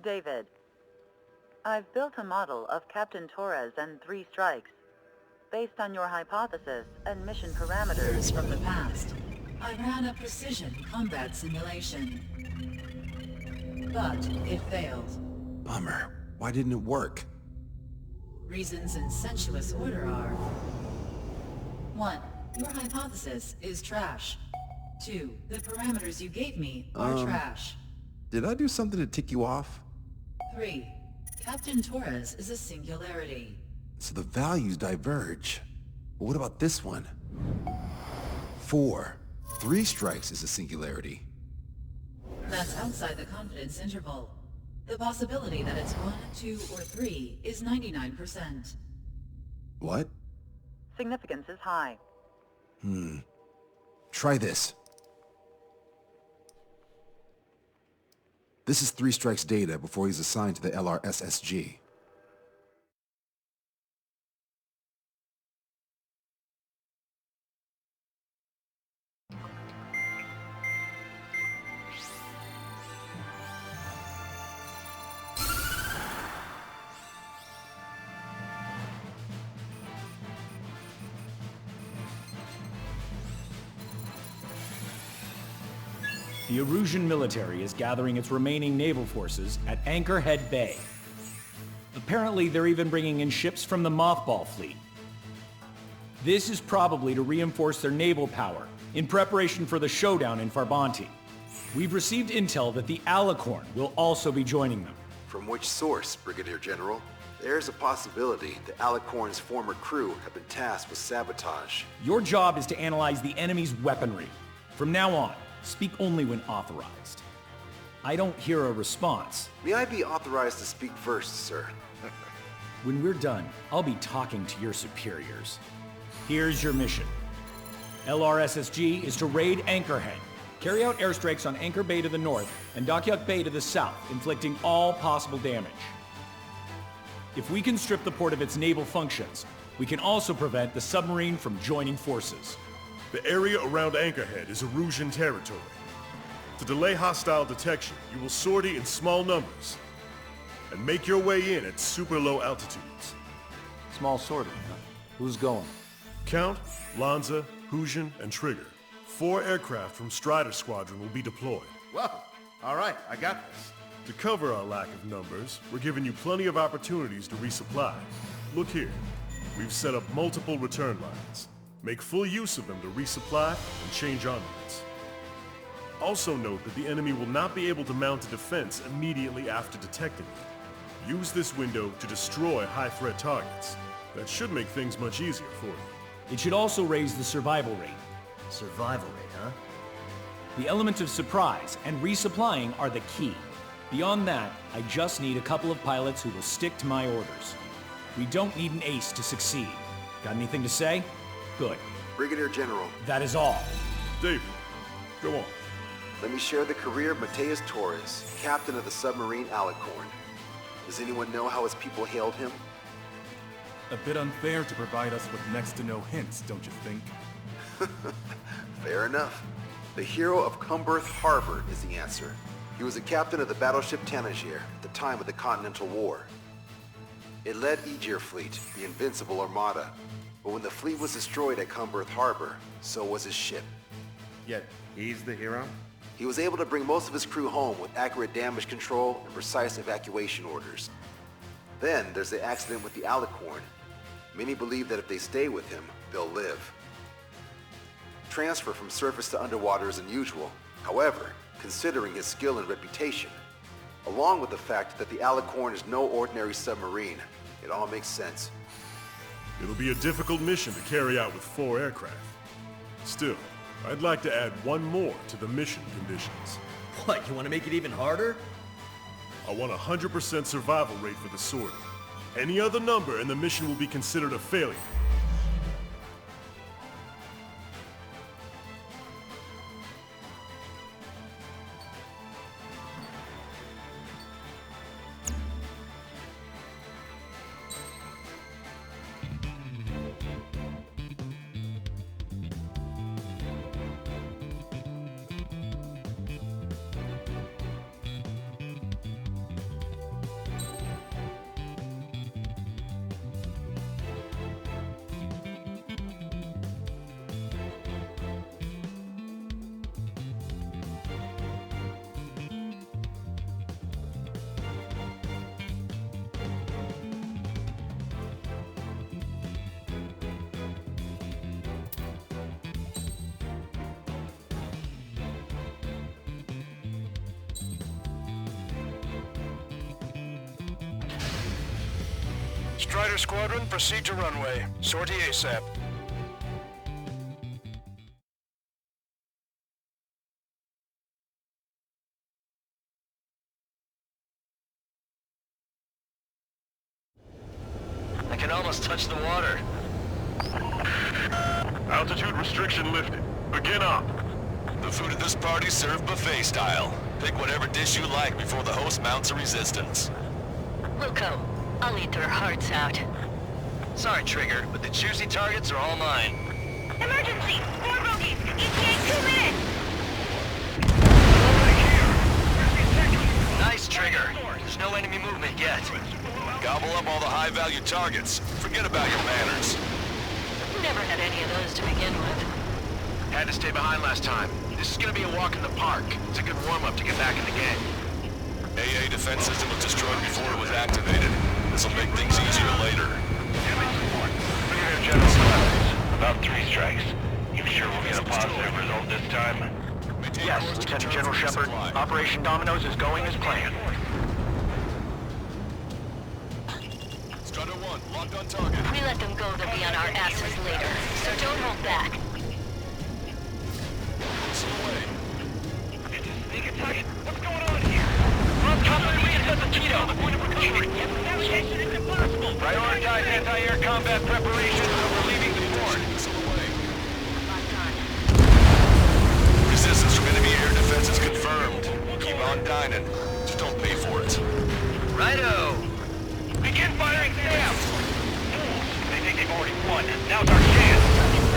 David, I've built a model of Captain Torres and 3 strikes, based on your hypothesis and mission parameters. From the past, I ran a precision combat simulation. But it failed. Bummer. Why didn't it work? Reasons in sensuous order are: 1. Your hypothesis is trash. 2. The parameters you gave me are trash. Did I do something to tick you off? 3. Captain Torres is a singularity. So the values diverge. But what about this one? 4. 3 strikes is a singularity. That's outside the confidence interval. The possibility that it's 1, 2, or 3 is 99%. What? Significance is high. Try this. This is 3 strikes data before he's assigned to the LRSSG. The Erusian military is gathering its remaining naval forces at Anchorhead Bay. Apparently, they're even bringing in ships from the Mothball fleet. This is probably to reinforce their naval power in preparation for the showdown in Farbanti. We've received intel that the Alicorn will also be joining them. From which source, Brigadier General? There's a possibility the Alicorn's former crew have been tasked with sabotage. Your job is to analyze the enemy's weaponry. From now on, speak only when authorized. I don't hear a response. May I be authorized to speak first, sir? When we're done, I'll be talking to your superiors. Here's your mission. LRSSG is to raid Anchorhead, carry out airstrikes on Anchor Bay to the north and Dockyuk Bay to the south, inflicting all possible damage. If we can strip the port of its naval functions, we can also prevent the submarine from joining forces. The area around Anchorhead is Erusian territory. To delay hostile detection, you will sortie in small numbers and make your way in at super low altitudes. Small sortie, huh? Who's going? Count, Lanza, Hujan, and Trigger. 4 aircraft from Strider Squadron will be deployed. Well, all right, I got this. To cover our lack of numbers, we're giving you plenty of opportunities to resupply. Look here. We've set up multiple return lines. Make full use of them to resupply and change armaments. Also note that the enemy will not be able to mount a defense immediately after detecting you. Use this window to destroy high-threat targets. That should make things much easier for you. It should also raise the survival rate. Survival rate, huh? The element of surprise and resupplying are the key. Beyond that, I just need a couple of pilots who will stick to my orders. We don't need an ace to succeed. Got anything to say? Good. Brigadier General. That is all. David, go on. Let me share the career of Mateus Torres, captain of the submarine Alicorn. Does anyone know how his people hailed him? A bit unfair to provide us with next to no hints, don't you think? Fair enough. The hero of Cumberth Harbor is the answer. He was a captain of the battleship Tanager at the time of the Continental War. It led Aegir Fleet, the Invincible Armada. But when the fleet was destroyed at Cumberth Harbor, so was his ship. Yet, he's the hero? He was able to bring most of his crew home with accurate damage control and precise evacuation orders. Then there's the accident with the Alicorn. Many believe that if they stay with him, they'll live. Transfer from surface to underwater is unusual. However, considering his skill and reputation, along with the fact that the Alicorn is no ordinary submarine, it all makes sense. It'll be a difficult mission to carry out with 4 aircraft. Still, I'd like to add one more to the mission conditions. What, you want to make it even harder? I want a 100% survival rate for the sortie. Any other number and the mission will be considered a failure. Strider Squadron, proceed to runway. Sortie ASAP. I can almost touch the water. Altitude restriction lifted. Begin up. The food at this party served buffet style. Pick whatever dish you like before the host mounts a resistance. Wilco, I'll eat their hearts out. Sorry, Trigger, but the juicy targets are all mine. Emergency! 4 bogeys! ETA 2 minutes! Nice, Trigger. There's no enemy movement yet. Gobble up all the high-value targets. Forget about your manners. Never had any of those to begin with. Had to stay behind last time. This is gonna be a walk in the park. It's a good warm-up to get back in the game. AA defense system was destroyed before it was activated. This'll make things easier later. Brigadier General Clemens, about 3 strikes. You sure we'll get a positive result this time? Yes, Lieutenant General Shepard. Operation Domino's is going as planned. Strider 1, locked on target. If we let them go, they'll be on our asses later. So don't hold back. Missile away. Sneak attack? What's going on here? We're on top of the reset the Tito. The point of recovery. Navigation is impossible. Prioritize anti-air combat preparations so we're leaving the port. Missile away. Resistance from enemy air defense is confirmed. Keep on dining. Just don't pay for it. Righto! Begin firing SAM! They think they've already won. Now's our chance.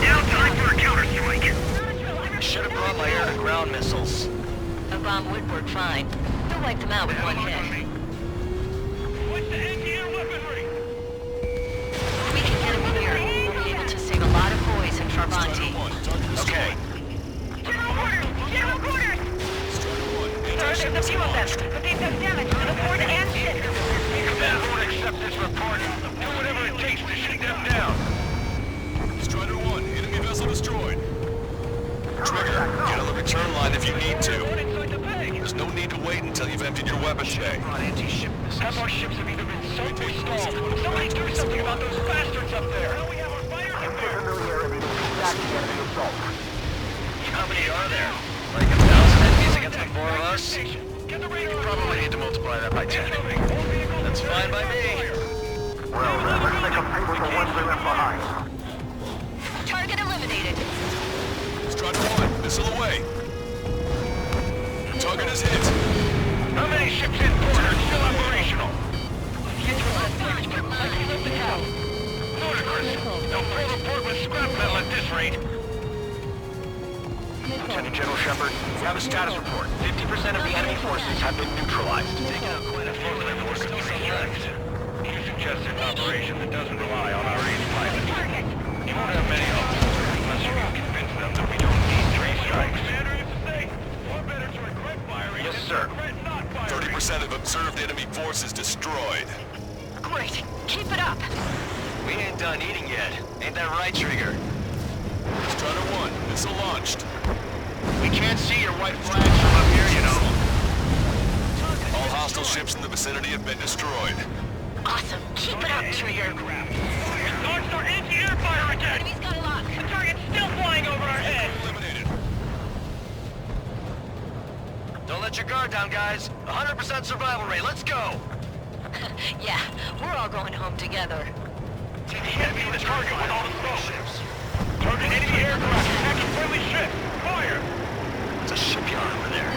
Now time for a counterstrike. I should have brought my air-to-ground missiles. A bomb would work fine. They'll wipe them out with one hit. What's the anti-air weaponry? If we can get them here, we'll be able to save a lot of boys in Travanti. Okay. General quarters! General quarters! Sir, there's a few of them, but they've done damage to the port and ship. Command won't accept this report. Do whatever it takes to shoot them down. Strider 1, enemy vessel destroyed. Trigger, get on the return line if you need to. There's no need to wait until you've emptied your weapons bay. Some more ships have either been sunk or stalled. Somebody do something about those bastards up there. We have our fire in there. How many are there? Like 1,000 enemies against the 4 of us? You probably need to multiply that by 10. That's fine by me. Well, let's make a favor for ones we left behind. Target eliminated. Strider 1, missile away. Target is hit. How many ships in port are still operational? Ludicrous. They'll fill the port with scrap metal at this rate. Lieutenant General Shepard, we have a status report. 50% of the enemy forces have been neutralized. Taking out quite a few of their forces to select. You suggest an operation that doesn't rely on our ace pilots. You won't have many options unless you can convince them that we don't need 3 strikes. Yes, sir. 30% of observed enemy forces destroyed. Great. Keep it up. We ain't done eating yet. Ain't that right, Trigger? Strider 1, missile launched. We can't see your white flags from up here, you know. All hostile ships in the vicinity have been destroyed. Awesome. Keep it up, Trigger. We launched our anti-air fire again! Enemy's got a lock. The target's still flying over our heads! Eliminated. Don't let your guard down, guys. 100% survival rate. Let's go! Yeah, we're all going home together. See the enemy in the target with all the small ships. Target enemy aircraft attacking friendly ship! Fire! It's a shipyard over there.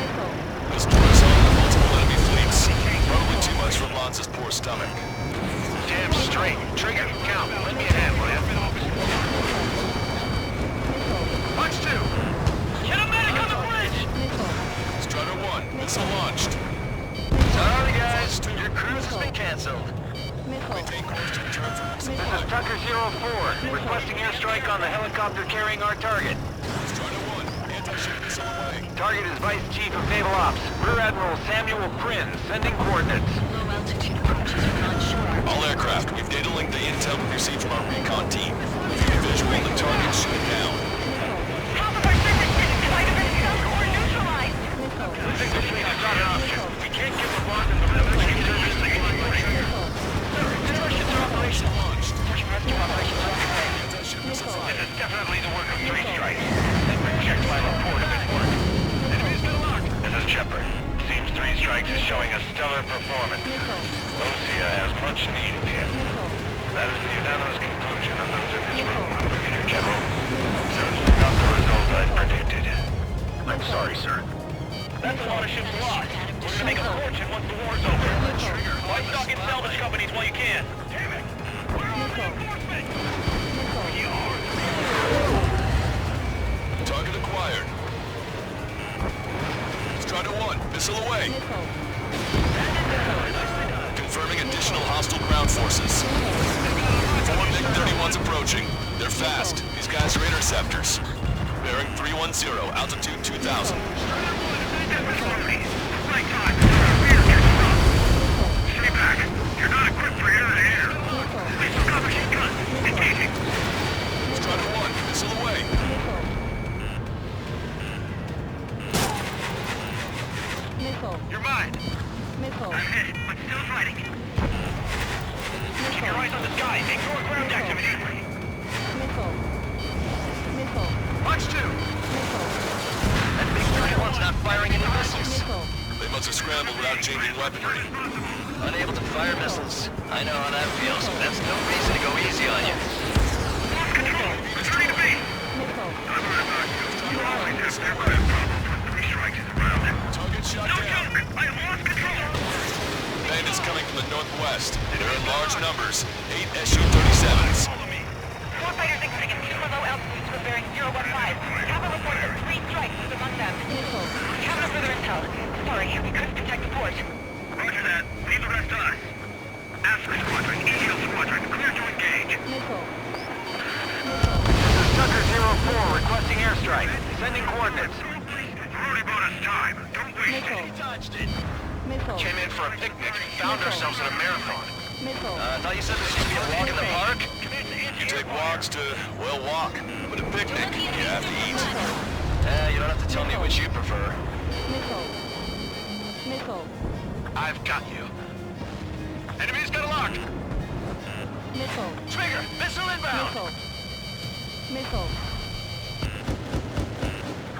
This door's on with multiple enemy fleets. Probably too much for Lance's poor stomach. Damn straight. Trigger, count. Lend me a hand, will ya? Punch 2! Get a medic on the bridge! Strider 1, missile launched. Sorry, guys. Your cruise has been canceled. Maintain course to return for This resupply. is Tucker 04, requesting airstrike on the helicopter carrying our target. Strider 1, anti-ship missile away. Target is Vice Chief of Naval Ops, Rear Admiral Samuel Prins, sending coordinates. Low altitude approaches from onshore. All aircraft, we've data linked the intel we received from our recon team. If you visual the target, shoot it down. Half of our surface ships have either been sunk or neutralized. I think this means it's not an option. We can't give the boss and the military service the Our ships are operating operation. Launched. Search and rescue operation underway. Anti-ship missile This fired. is definitely the work of 3 strikes. Let me check my report of his work. Enemies been locked. This is Shepard. Seems 3 strikes is showing a stellar performance. Lucia has much needed him. That is the unanimous conclusion of those in this room, Brigadier General. Certainly not the result I predicted. I'm sorry, sir. That's a lot of ships lost. We're gonna make a fortune once the war's over. Buy stock in salvage companies while you can. Damn it! Where are reinforcements? Target acquired. Strider 1, missile away. Confirming additional hostile ground forces. 4 MiG-31s approaching. They're fast. These guys are interceptors. Bearing 310, altitude 2000. Stay back. You're not equipped for air-to-air. Please look up machine gun. Engaging. Strider 1, missile away. You're mine. I'm hit, but still fighting. Keep your eyes on the sky. Ignore ground activity. Watch 2. That MiG-31's not firing any missiles. They must have scrambled without changing weaponry. Unable to fire missiles. I know how that feels, but that's no reason to go easy on you. Lost control. Returning to base. I've heard about you. You always have aircraft problems when 3 strikes is around. Target shot No down. joke. I lost control. Bandits coming from the northwest. They're in large numbers. 8 Su-37s. Follow me. Warfighters exiting at 2 below altitudes with bearing 015. Kappa reports that 3 strikes was among them. Have no further intel. Sorry, we couldn't detect the port. Roger that. Leave the rest to us. Ask Squadron, EO Squadron, clear to engage. Tucker 04 requesting airstrike. Sending coordinates. Already bought us time. Don't waste it. Touched it. Came in for a picnic, found ourselves in a marathon. I thought you said this should be a walk in the park? You take walks to, well, walk. But a picnic, you have to eat. You don't have to tell me which you prefer. I've got you. Enemies got a lock. Trigger, missile inbound.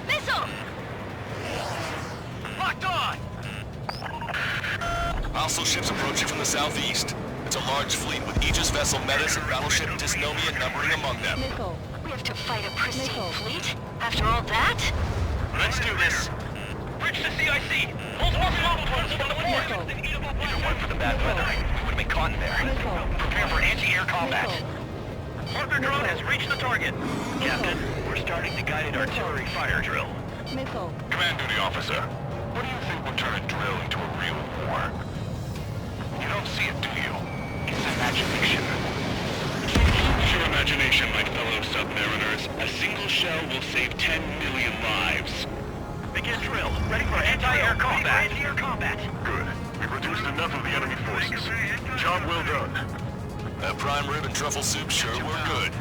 Missile! Locked on. Hostile ships approaching from the southeast. It's a large fleet with Aegis vessel Metis and battleship Dysnomia numbering among them. We have to fight a pristine fleet? After all that? Let's do this. Bridge to CIC. Hold more global ones from the port. If it weren't for the bad weather, we would have been caught in there. Prepare for anti-air combat. Partner drone has reached the target. Captain, we're starting the guided artillery fire drill. Command duty officer. What do you think will turn a drill into a real war? You don't see it, do you? It's imagination. Use your imagination, my fellow submariners. A single shell will save 10 million lives. Begin drill. Ready for anti-air combat. Anti-air combat. Good. We've reduced enough of the enemy forces. Job well done. That prime rib and truffle soup sure were good.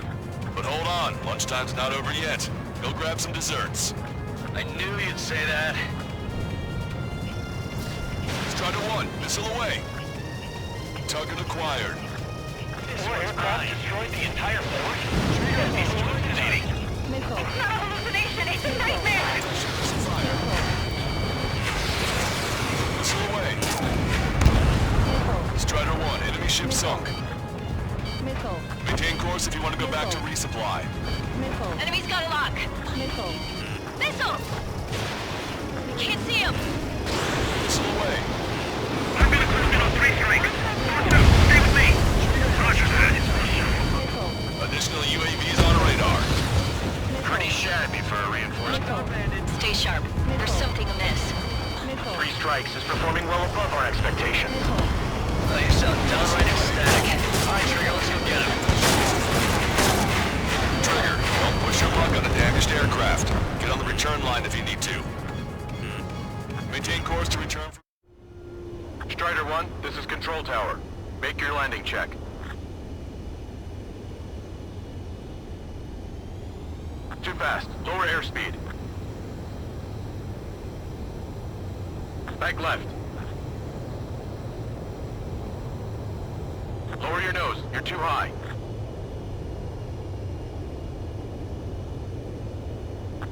But hold on, lunchtime's not over yet. Go grab some desserts. I knew you'd say that. Strider 1, missile away. Target acquired. Four aircraft destroyed the entire fort? It's hallucinating. It's not a hallucination, it's a nightmare! Missile fire. Missile away. Strider 1, enemy ship sunk. Maintain course if you want to go back to resupply. Enemy's got a lock! Missile! We can't see him! Missile away. I'm gonna cruise in on 3 strikes. Stay with me. Roger that. Additional UAVs on radar. Pretty shabby for a reinforcement. Stay sharp. There's something amiss. 3 strikes is performing well above our expectations. Oh, you sound downright ecstatic. All right, Trigger, let's go get him. Trigger, don't push your luck on a damaged aircraft. Get on the return line if you need to. Maintain course to return for... Strider 1, this is Control Tower. Make your landing check. Too fast. Lower airspeed. Back left. Lower your nose. You're too high.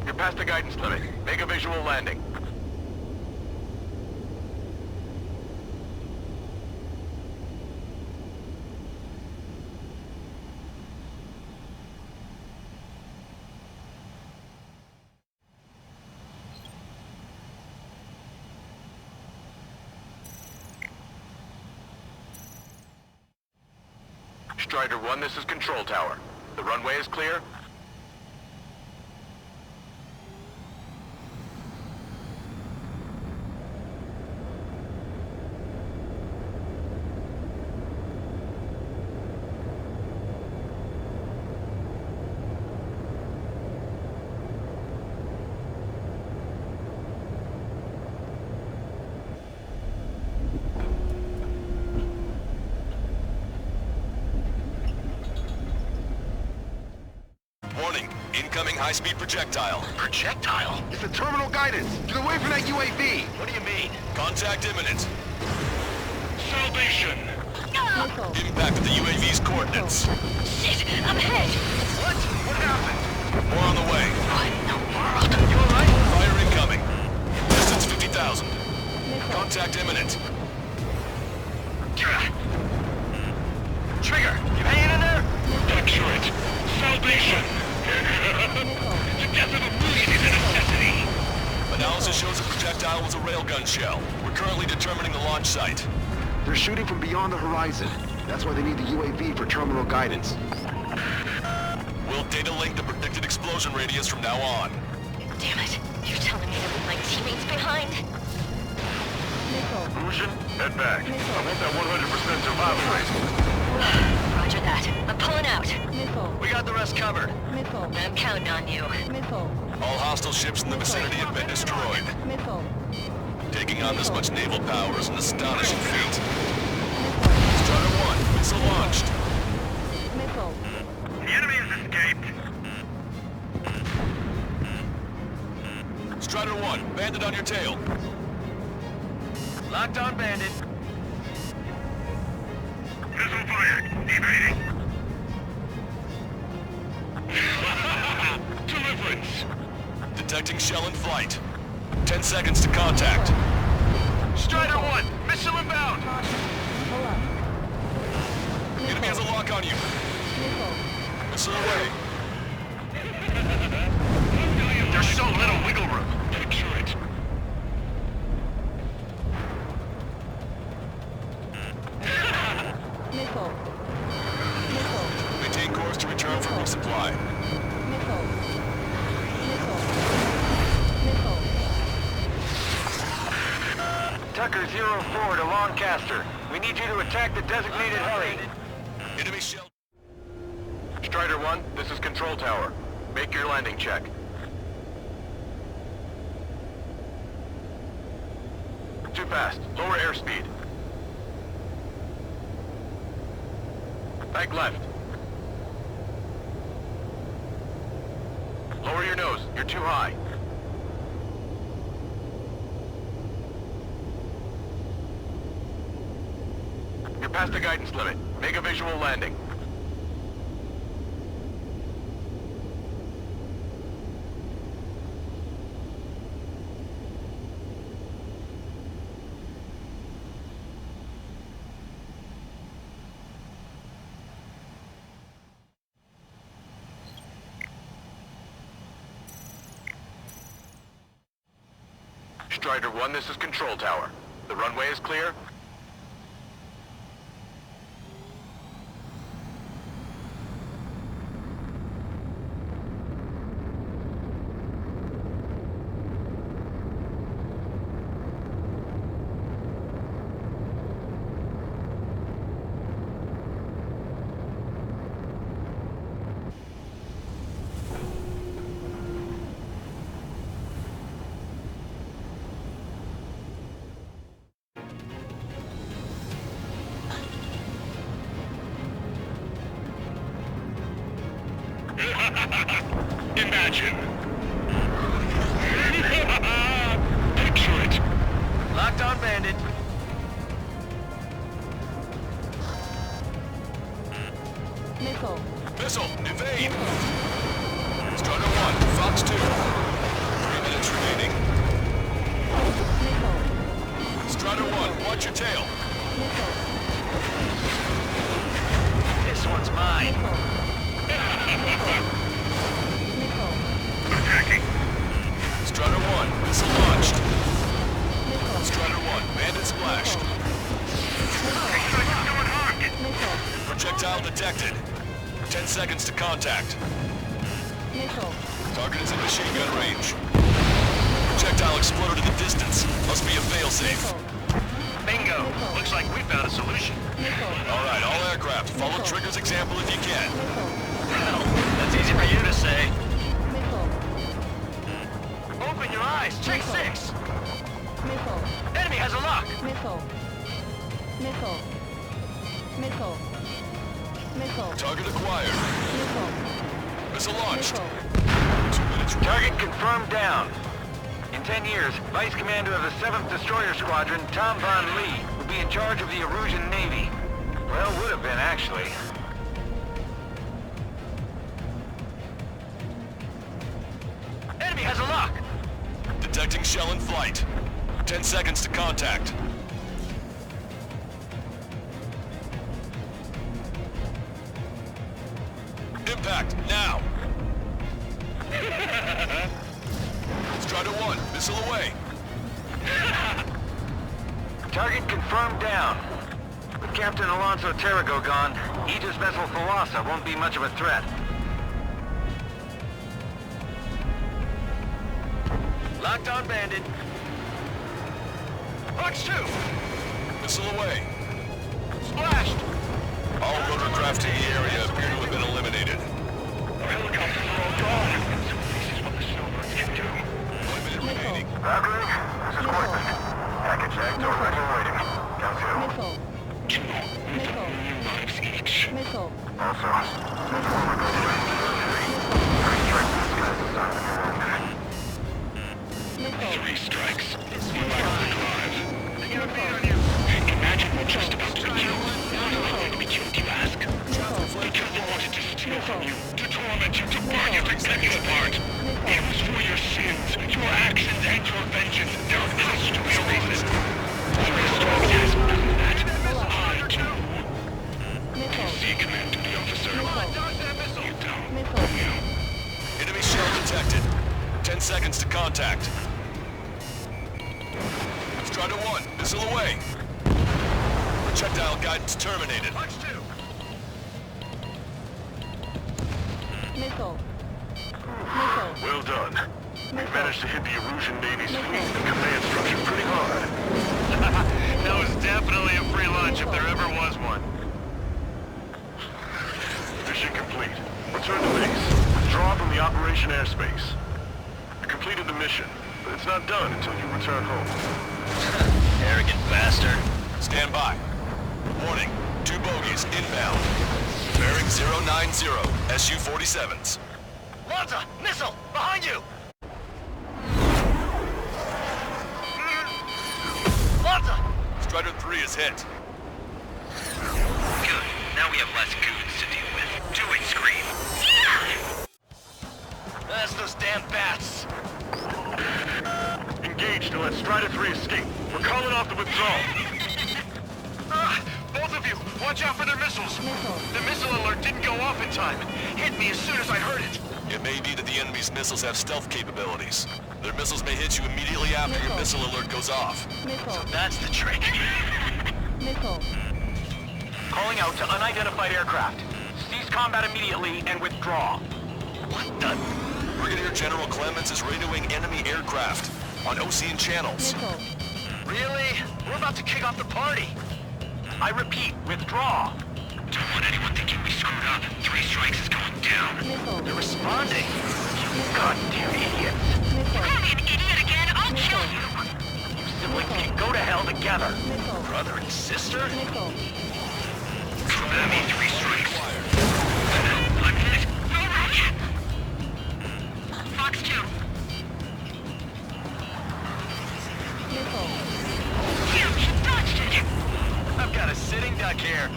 You're past the guidance limit. Make a visual landing. Strider 1, this is Control Tower. The runway is clear. Warning, incoming high-speed projectile. Projectile? It's the terminal guidance. Get away from that UAV. What do you mean? Contact imminent. Salvation! Impact of the UAV's coordinates. Shit, I'm hit! What? What happened? More on the way. What in the world? You alright? Fire incoming. Distance 50,000. Contact imminent. Trigger, you hanging in there? Picture it. Salvation! The death of a million is a necessity! Analysis shows the projectile was a railgun shell. We're currently determining the launch site. They're shooting from beyond the horizon. That's why they need the UAV for terminal guidance. We'll data link the predicted explosion radius from now on. Damn it. You're telling me to leave my teammates behind? Lucian, head back. I want that 100% survival rate. Roger that. I'm pulling out. We got the rest covered. I'm counting on you. All hostile ships in the vicinity have been destroyed. Taking on this much naval power is an astonishing feat. Strider 1, missile launched. The enemy has escaped. Strider 1, bandit on your tail. Locked on bandit. Missile fired. Evading. Deliverance. Detecting shell in flight. 10 seconds to contact. Strider 1, missile inbound. Enemy has a lock on you. Missile away. There's so little wiggle room. Picture it. Maintain course to return for resupply. Tucker 04 to Lancaster. We need you to attack the designated heli. Enemy shell. Strider 1, this is Control Tower. Make your landing check. Too fast. Lower airspeed. Bank left. Lower your nose. You're too high. You're past the guidance limit. Make a visual landing. Strider 1, this is Control Tower. The runway is clear. Imagine. Picture it. Locked on bandit. Missile, evade! Strider 1, Fox 2. 3 minutes remaining. Strider 1, watch your tail. This one's mine. Attacking. Strider 1, missile launched. Strider 1, bandit splashed. Projectile detected. 10 seconds to contact. Target is in machine gun range. Projectile exploded in the distance. Must be a failsafe. Bingo. Looks like we found a solution. Alright, all aircraft, follow Trigger's example if you can. Well, that's easy for you to say. Open your eyes. Check 6. Enemy has a lock. Target acquired. Missile launched. 2 minutes remaining. Target confirmed down. In 10 years, Vice Commander of the 7th Destroyer Squadron, Tom Von Lee, will be in charge of the Erusian Navy. Well, would have been, actually. Enemy has a lock! Detecting shell in flight. 10 seconds to contact. Impact, now! Strider 1, missile away. Target confirmed down. With Captain Alonso Terrigo gone, Aegis vessel Thalassa won't be much of a threat. Locked on bandit. Fox 2! Missile away. Splashed! All rotorcraft in the area appear to have been eliminated. Our helicopters are all gone. So this is what the snowbirds can do. 1 minute remaining. Valkyrie, this is Courtman. Package act already waiting. Count 2. 2 million lives each. Also, Three strikes. 1 live. They got a beat on you. Imagine we're just about to kill. Why did we kill, you ask? Because they wanted to steal from you, to torment you, to burn you, to rip you apart. It was for your sins, your actions, and your vengeance. There has to be a reason. Your story has none of that. I do. You see, Commander Officer. You don't. Enemy shell detected. 10 seconds to contact. Strider 1, missile away. Projectile guidance terminated. Punch 2! Well done. We've managed to hit the Erusian Navy's fleet and command structure pretty hard. That was definitely a free lunch if there ever was one. Mission complete. Return to base. Withdraw from the operation airspace. You completed the mission, but it's not done until you return home. Arrogant bastard. Stand by. Warning, 2 bogies inbound. Bearing 090, Su-47s. Lanza! Missile! Behind you! Lanza! Strider 3 is hit. Good. Now we have less goons to deal with. Do it, Scream! That's those damn bats! Engage to let Strider 3 escape. We're calling off the withdrawal. Both of you, watch out for their missiles! The missile alert didn't go off in time. It hit me as soon as I heard it. It may be that the enemy's missiles have stealth capabilities. Their missiles may hit you immediately after your missile alert goes off. So that's the trick. Calling out to unidentified aircraft. Cease combat immediately and withdraw. What the? Brigadier General Clemens is radioing enemy aircraft on Ocean channels. Really? We're about to kick off the party. I repeat, withdraw. Don't want anyone thinking we screwed up. 3 strikes is going down. They're responding. You goddamn idiots. Call me an idiot again, I'll kill you! You siblings can go to hell together. Brother and sister? Enemy 3 strikes. I'm hit. Fox 2. Phew, she dodged it! I've got a sitting duck here.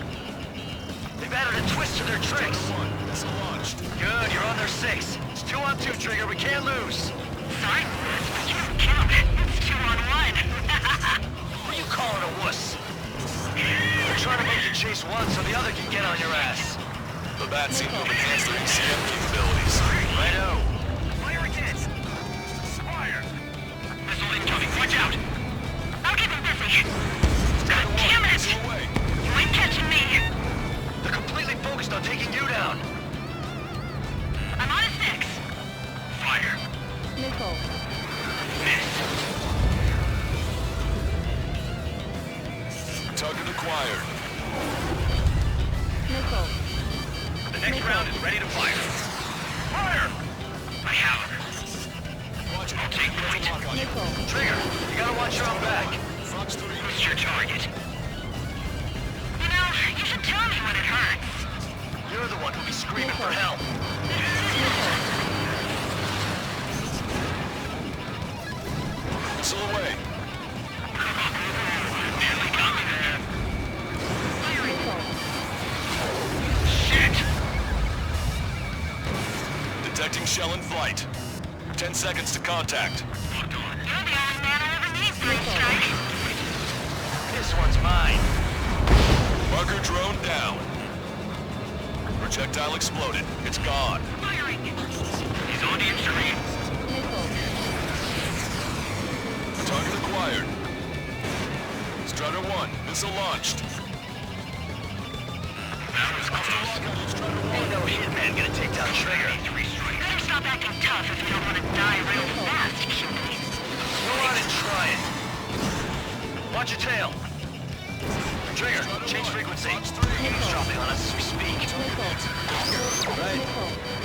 We've added a twist to their tricks. Missile launched. Good, you're on their 6. It's 2 on 2, Trigger. We can't lose. Sorry, but you don't count. It's 2 on 1. Who you calling a wuss? We're trying to make you chase one so the other can get on your ass. The bats seem to have enhanced their ECM capabilities. Righto. Fire again. Fire. Missile incoming. Watch out. I'll keep him busy. God damn it! Missile away. You ain't catching me. They're completely focused on taking you down. I'm on a 6. Fire. Missile. Miss. Target acquired. Missile. The next round is ready to fire. Fire! I have her. Watch it. I'll take point. Lock on you. Trigger, you gotta watch your own back. Fox 3. Who's your target? You know, you should tell me when it hurts. You're the one who'll be screaming for help. Missile away. Nearly got me there. Shit! Detecting shell in flight. 10 seconds to contact. You're the only man I ever need, 3 strike. This one's mine. Marker drone down. Projectile exploded. It's gone. Firing. He's on your screen. Target acquired. Strider 1. Missile launched. That was close. Ain't no hitman gonna take down Trigger. 3 strikes. Better stop acting tough if you don't want to die real fast, cutie. Go on and try it. Watch your tail. Trigger, change frequency. He's dropping on us as we speak. Right.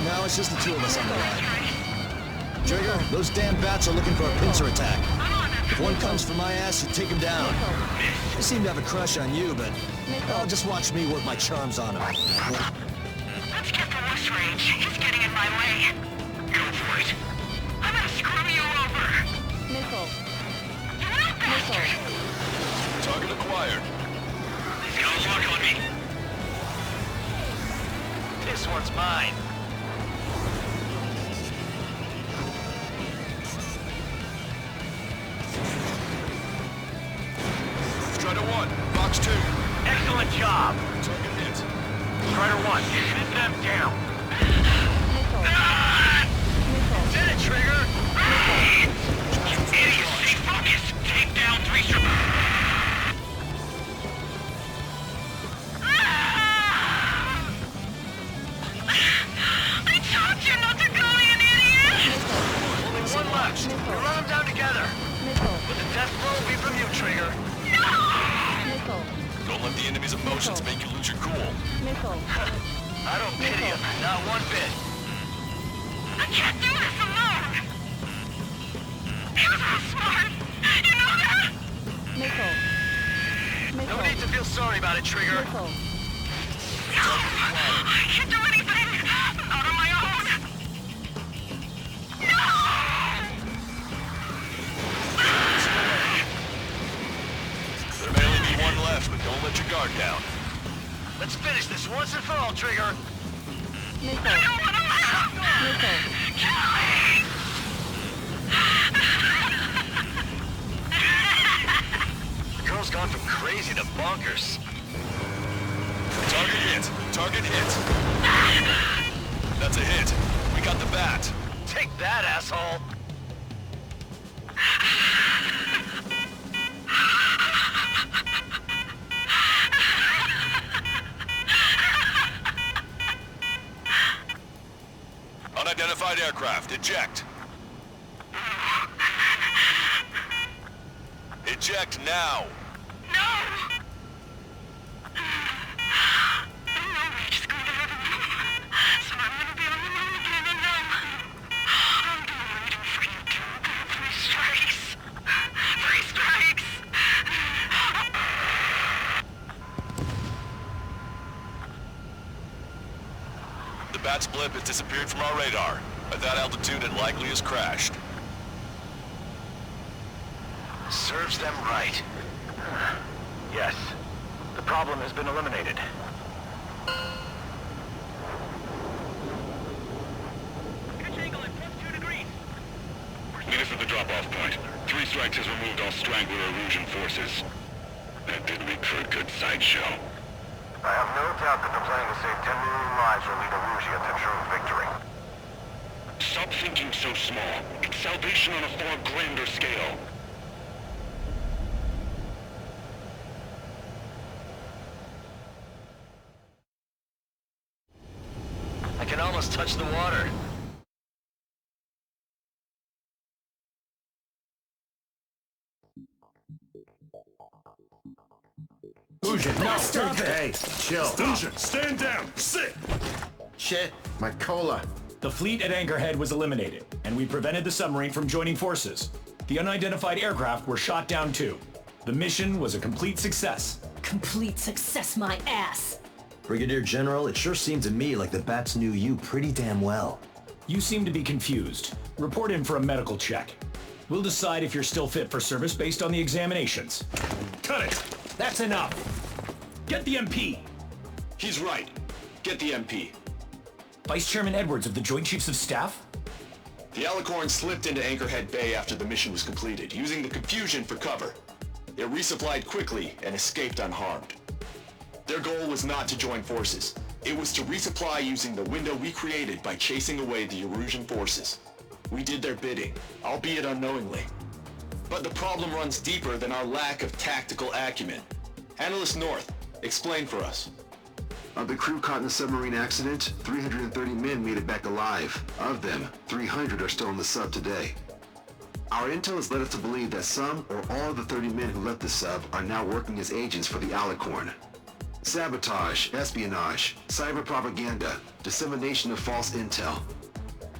Now it's just the 2 of us on the line. Trigger, those damn bats are looking for a pincer attack. If one comes for my ass, you take him down. They seem to have a crush on you, but just watch me work my charms on them. Let's get the wuss range. He's getting in my way. Go for it. I'm gonna screw you over. Missile. You little bastard. Target acquired. He's got a lock on me. This one's mine. Strider 1. Fox 2. Excellent job. Target hit. Strider 1, shoot them down. Did it, Trigger! You idiot! Stay focused! Take down 3 strikes. I told you not to call me an idiot! Only one left. We run them down together. But the death blow will be from you, Trigger. Don't let the enemy's emotions make you lose your cool. I don't pity him, not one bit. I can't do this alone! He was real smart! You know that? No need to feel sorry about it, Trigger. No! I can't do anything! Not on my own! No! There may only be one left, but don't let your guard down. Let's finish this once and for all, Trigger. I don't want to live! Kill me! Girl's gone from crazy to bonkers. Target hit. Target hit. That's a hit. We got the bat. Take that, asshole! Unidentified aircraft. Eject. Eject now. No! Just going to heaven. So I'm gonna be on the moon again and I'm gonna wait for you to 3 strikes. 3 strikes! The bat's blip has disappeared from our radar. At that altitude, it likely has crashed. Serves them right. Yes. The problem has been eliminated. Strikes has removed all straggler Erusian forces. That did make for a good sideshow. I have no doubt that the plan to save 10 million lives will lead Erusia to true victory. Stop thinking so small. It's salvation on a far grander scale. I can almost touch the water. Fusion, no! Stop it! Hey, chill. Fusion, stand down! Sit! Shit, my cola. The fleet at Anchorhead was eliminated, and we prevented the submarine from joining forces. The unidentified aircraft were shot down too. The mission was a complete success. Complete success, my ass! Brigadier General, it sure seemed to me like the Bats knew you pretty damn well. You seem to be confused. Report in for a medical check. We'll decide if you're still fit for service based on the examinations. Cut it! That's enough! Get the MP! He's right. Get the MP. Vice Chairman Edwards of the Joint Chiefs of Staff? The Alicorn slipped into Anchorhead Bay after the mission was completed, using the confusion for cover. It resupplied quickly and escaped unharmed. Their goal was not to join forces. It was to resupply using the window we created by chasing away the Erusian forces. We did their bidding, albeit unknowingly. But the problem runs deeper than our lack of tactical acumen. Analyst North, explain for us. Of the crew caught in the submarine accident, 330 men made it back alive. Of them, 300 are still in the sub today. Our intel has led us to believe that some or all of the 30 men who left the sub are now working as agents for the Alicorn. Sabotage, espionage, cyber propaganda, dissemination of false intel.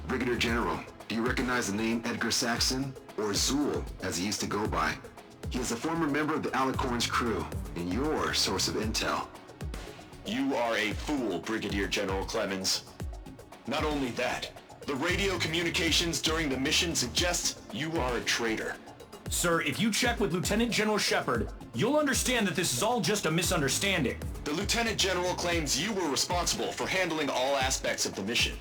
Brigadier General, do you recognize the name Edgar Saxon, or Zool, as he used to go by? He is a former member of the Alicorn's crew, and your source of intel. You are a fool, Brigadier General Clemens. Not only that, the radio communications during the mission suggest you are a traitor. Sir, if you check with Lieutenant General Shepard, you'll understand that this is all just a misunderstanding. The Lieutenant General claims you were responsible for handling all aspects of the mission.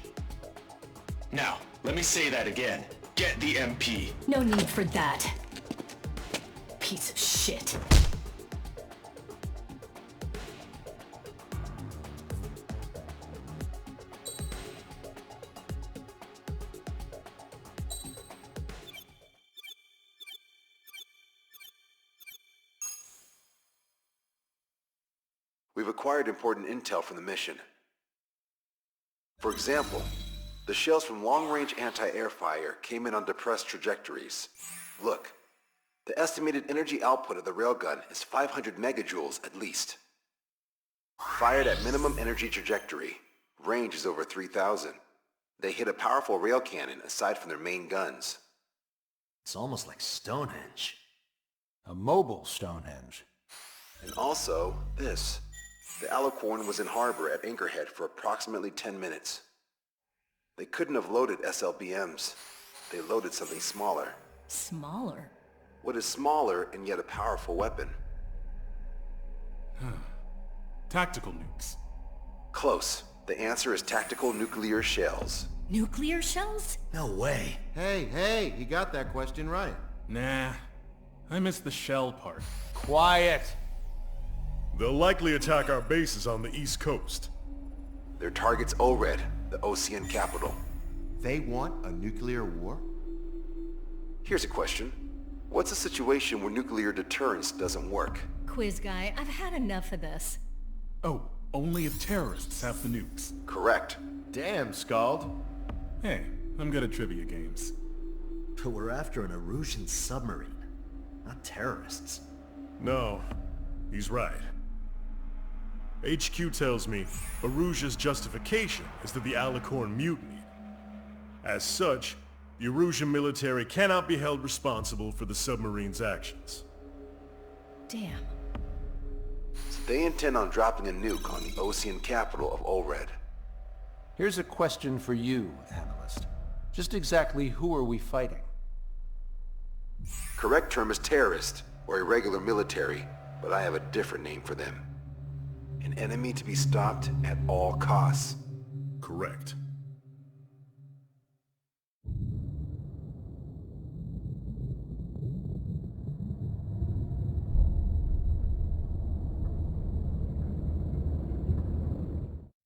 Now, let me say that again. Get the MP. No need for that. Piece of shit. We've acquired important intel from the mission. For example, the shells from long-range anti-air fire came in on depressed trajectories. Look, the estimated energy output of the railgun is 500 megajoules at least. Fired at minimum energy trajectory, range is over 3,000. They hit a powerful rail cannon aside from their main guns. It's almost like Stonehenge. A mobile Stonehenge. And also, this. The Alicorn was in harbor at Anchorhead for approximately 10 minutes. They couldn't have loaded SLBMs. They loaded something smaller. Smaller? What is smaller and yet a powerful weapon? Tactical nukes. Close. The answer is tactical nuclear shells. Nuclear shells? No way. Hey, he got that question right. Nah, I missed the shell part. Quiet! They'll likely attack our bases on the East Coast. Their target's ORED, the Ocean capital. They want a nuclear war? Here's a question. What's a situation where nuclear deterrence doesn't work? Quiz guy, I've had enough of this. Oh, only if terrorists have the nukes. Correct. Damn, Scald. Hey, I'm good at trivia games. But we're after an Erusian submarine, not terrorists. No, he's right. HQ tells me Erusia's justification is that the Alicorn mutinied. As such, the Erusian military cannot be held responsible for the submarine's actions. Damn. So they intend on dropping a nuke on the Ocean capital of ORED. Here's a question for you, analyst. Just exactly who are we fighting? Correct term is terrorist, or irregular military, but I have a different name for them. An enemy to be stopped at all costs. Correct.